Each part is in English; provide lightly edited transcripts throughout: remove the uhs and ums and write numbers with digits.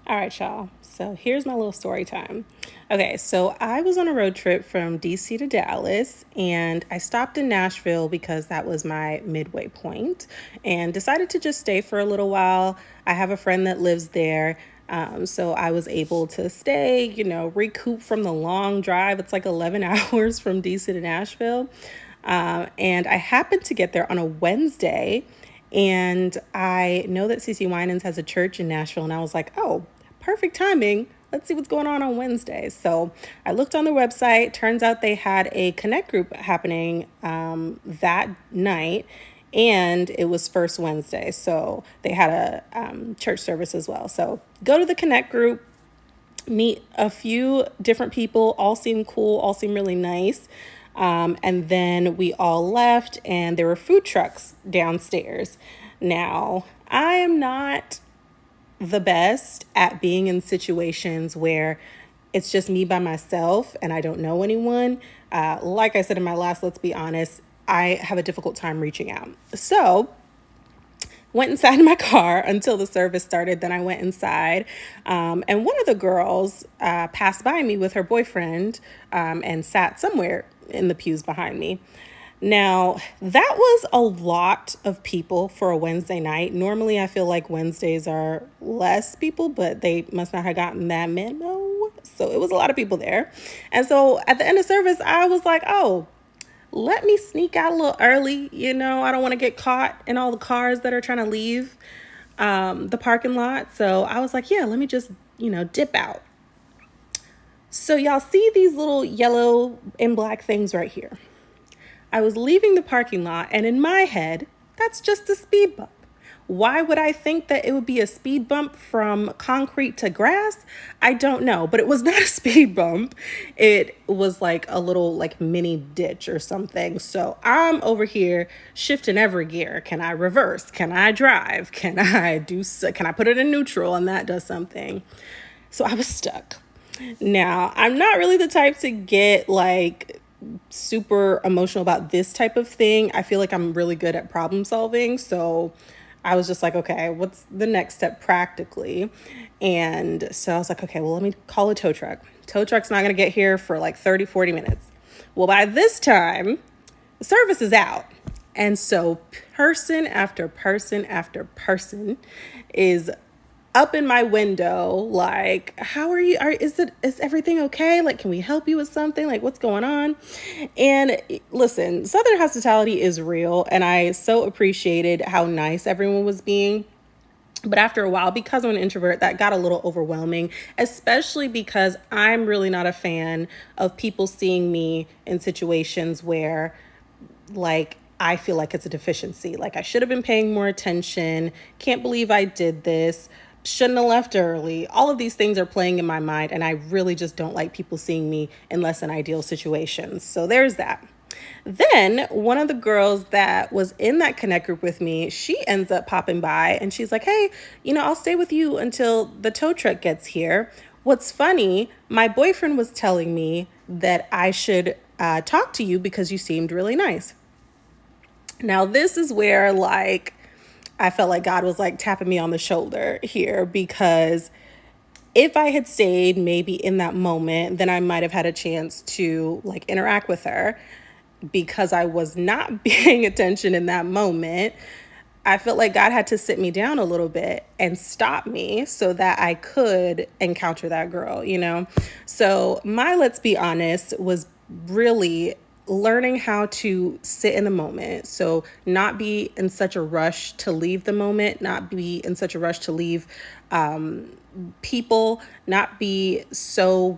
All right, y'all. So here's my little story time. Okay, so I was on a road trip from DC to Dallas, and I stopped in Nashville because that was my midway point and decided to just stay for a little while. I have a friend that lives there. So I was able to stay, recoup from the long drive. It's like 11 hours from DC to Nashville. And I happened to get there on a Wednesday. And I know that CC Winans has a church in Nashville. And I was like, oh, perfect timing. Let's see what's going on Wednesday. So I looked on their website. Turns out they had a connect group happening that night. And it was first Wednesday. So they had a church service as well. So go to the connect group, meet a few different people, all seem cool, all seem really nice. And then we all left, and there were food trucks downstairs. Now, I am not the best at being in situations where it's just me by myself and I don't know anyone. Like I said in my last Let's Be Honest, I have a difficult time reaching out. So went inside my car until the service started. Then I went inside, and one of the girls passed by me with her boyfriend and sat somewhere in the pews behind me. Now, that was a lot of people for a Wednesday night. Normally, I feel like Wednesdays are less people, but they must not have gotten that memo. So it was a lot of people there. And so at the end of service, I was like, oh, let me sneak out a little early. I don't want to get caught in all the cars that are trying to leave the parking lot. So I was like, yeah, let me just, dip out. So y'all see these little yellow and black things right here. I was leaving the parking lot, and in my head, that's just a speed bump. Why would I think that it would be a speed bump from concrete to grass? I don't know, but it was not a speed bump. It was like a little mini ditch or something. So I'm over here shifting every gear. Can I reverse? Can I drive? Can I put it in neutral and that does something? So I was stuck. Now, I'm not really the type to get super emotional about this type of thing. I feel like I'm really good at problem solving. So I was just like, okay, what's the next step practically? And so I was like, okay, well, let me call a tow truck. Tow truck's not going to get here for 30, 40 minutes. Well, by this time, the service is out. And so person after person after person is up in my window, how are you? Is everything okay? Can we help you with something? What's going on? And listen, Southern hospitality is real, and I so appreciated how nice everyone was being. But after a while, because I'm an introvert, that got a little overwhelming, especially because I'm really not a fan of people seeing me in situations where, I feel like it's a deficiency. I should have been paying more attention. Can't believe I did this. Shouldn't have left early. All of these things are playing in my mind, and I really just don't like people seeing me in less than ideal situations. So there's that. Then one of the girls that was in that connect group with me, she ends up popping by and she's like, hey, I'll stay with you until the tow truck gets here. What's funny, my boyfriend was telling me that I should talk to you because you seemed really nice. Now, this is where I felt like God was tapping me on the shoulder here, because if I had stayed maybe in that moment, then I might have had a chance to interact with her. Because I was not paying attention in that moment, I felt like God had to sit me down a little bit and stop me so that I could encounter that girl, So my Let's Be Honest was really learning how to sit in the moment. So not be in such a rush to leave the moment, not be in such a rush to leave people, not be so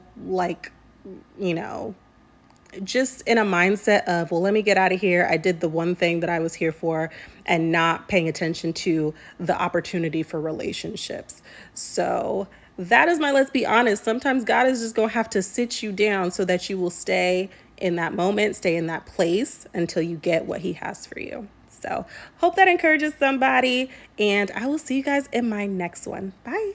just in a mindset of, well, let me get out of here. I did the one thing that I was here for, and not paying attention to the opportunity for relationships. So that is my Let's Be Honest. Sometimes God is just going to have to sit you down so that you will stay in that moment, stay in that place until you get what he has for you. So hope that encourages somebody, and I will see you guys in my next one. Bye.